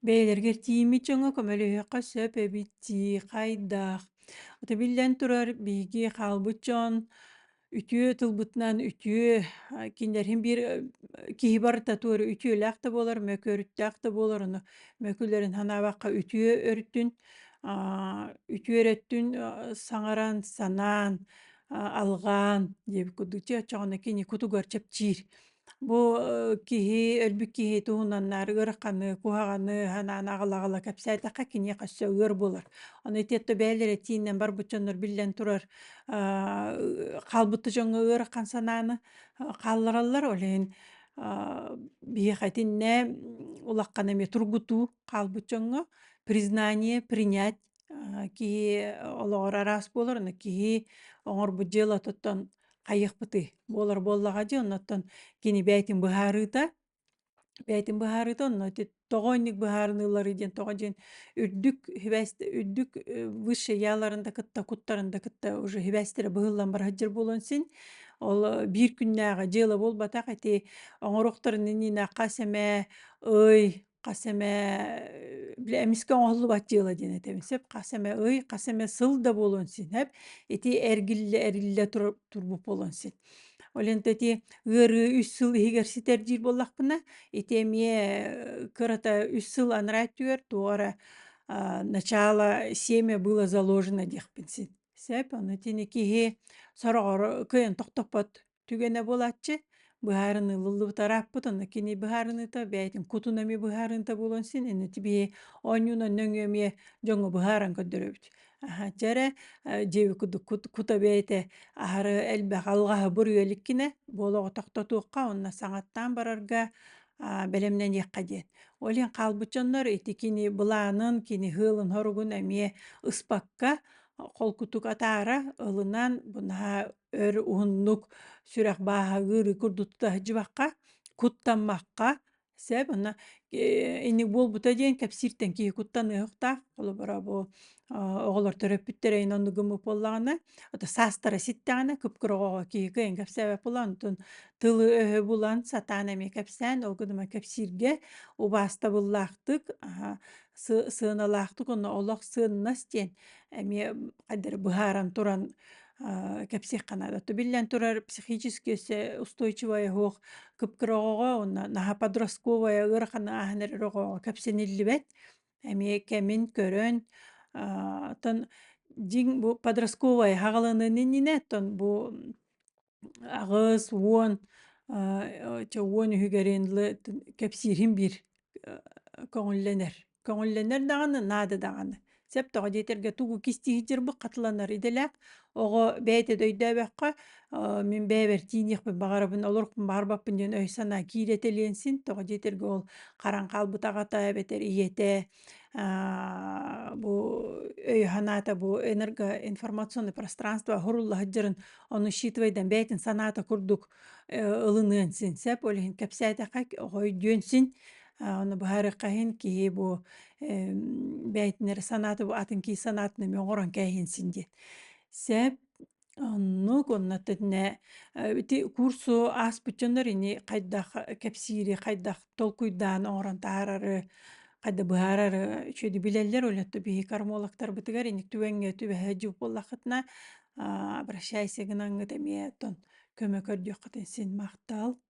Бэйэлэригэр тиими дьоҥҥо көмөлүһүөххэ сөп эбитти, хайдах. Ота биллэн турар биһиги хаалбыт дьон үтүө тылбытынан үтүө кинилэрин бир киһи барыта туора үтүөлээх да буолар, мөкөөрүттээх да буолар, ону мөкүлэрин ханаабакка үтүө өрүтүн, үтүөрөттүн саҥаран, санаан, алҕаан диэбит курдук дьи, оччоҕоно кини кутугар чэпчиир. Бу киһи өлбүк киһи туһунаннар ыарахханы, куһаҕаны, ханаана аҕала-аҕала кэпсээтэххэ кини хассыаыар буолар. Ону итиэтте бэйэлэрэ тиинэн барбыт дьоннор биллэн турар хаалбыттı дьоҥҥо ыараххан санааны хааллараллар, олиһин биһиэхэтиннэ улаххан эмиэ тургутуу хаалбыт дьоҥҥо признание, принять киһи олоҕор араас буолар, ону киһи оҥорбут дьыала оттон хайыахпытый буолар буоллаҕа дьи, онноттон кини бэйэтин быһаарыыта онно ити тоҕоонньук быһаарыныыллары диэн тоҕо диэн үрдүк высший яаларында кытта, куттарында кытта уже хүбээстэрэ быһыыллан барахадьыр буолан син, ол биир күннээҕэ дьыала буолбатах ити оҥоруохтарын инниинээх хас эмэ эмискэ оҥоһуллубат дьыала диэн этэбин сөп, хас эмэ хас эмэ сыл да буолан син сөп, ити эриллэ турбут буолан син. Олента ити ыарыы үс сыл иһигэр ситэр диир буоллахпына, ити эмиэ кырата үс сыл анарааttыгар туора начало семя было заложено диэхпин син. Сөп, ону итини киһи сороҕор кыайан тохтоппот түгэнэ буолааччы, быһаарыны лыллыбыт арааппыт, онно кини быһаарыныыта бэйэтин кутун эми быһаарыныыта буолан син, инньэ тибиһи оонньуунан нөҥүө эмиэ дьоҥҥо быһааран көрдөрөбүт. Дьэрэ дьиэбит курдук кута бэйэтэ аһары элбэх алҕаһы бу үөликкинэ буолуоҕу тохтотуохха уонна саҥаттаан барарга бэлэмнэниэххэ диэн. Ол иһин хаалбыт дьоннор ити кини былаанын, кини ыалын хоругун эмиэ ыспакка холкутук атаара ылынан бунаһа өр уһуннук сүрэх бааһа ыырыы курдутту таһырдьыбахха, куттаммахха сөп, онно инник буолбута диэн кэпсииртэн киһи куттаныахтаах, олоборо бу оҕолор төрөппүттэр эйин онну гыммыт буоллаҕына, ото саастара ситтэҕинэ кыпкыроҕоҕо киһи кыайан кэпсээбэт булан, онтон тылы өһө булан сатаан эмиэ кэпсээн ол гыныма кэпсииргэ убаастабыллаахтык, сыаналаахтык, онно олох сыаннас диэн эмиэ хайдары быһааран туран кэпсиэххэнээд. Отто биллэн турар психически өссө устойчивая суох кыпкыроҕоҕо уонна наһаа подростковая ыараханы ааһан эрэр оҕоҕо кэпсэниллибэт, эмиэ кэмин көрөн, оттон дьиҥ бу подростковая хаҕаланыын иннинэ оттон бу аҕыс, уон, уон үһүгэриэн кэпсиирһин биир көҥүллэнэр даҕаны, наада даҕаны. Сөп тоҕо диэтэргэ тугу кистиһидьырбыт хатыланар иделээх, оҕо бэйэтэ дөйдөөбөххө мин бэйэбэр тииниэхпин баҕарабын, олорукпун баҕарбаппын диэн өй санаа киирэтэлиэн син, тоҕо диэтэргэ ол хараҥ хаалбыт аҕата эбэтэр ийэтэ бу өй ханаата бу энергоинформационный пространство хоруллаһыдьарын ону считывайдан бэйэтин санаата курдук ылыныан син сөп, ол иһин кэпсээтэххэ оҕойдүөн син, ону быһаарыахха иһин киһи бу бэйэтинэр санаата бу атын киһи санаатын эми оҥорон кэйиһин син диэн. Сөп, оннук оннотто этинэ ити курсу ааспыт дьоннор ини хайдах кэпсиири, хайдах толкуйдаан оҥорон таарары, хайда быһаарары үчүгэйди билэллэр, олетто биһиги кармуолактарбытыгар инник түбэҥҥэ түбэһэ дьиуп буоллаххытына обращайся гынаҥҥыт эмиэ оттон көмө көрдүөххүтүн син, махтал.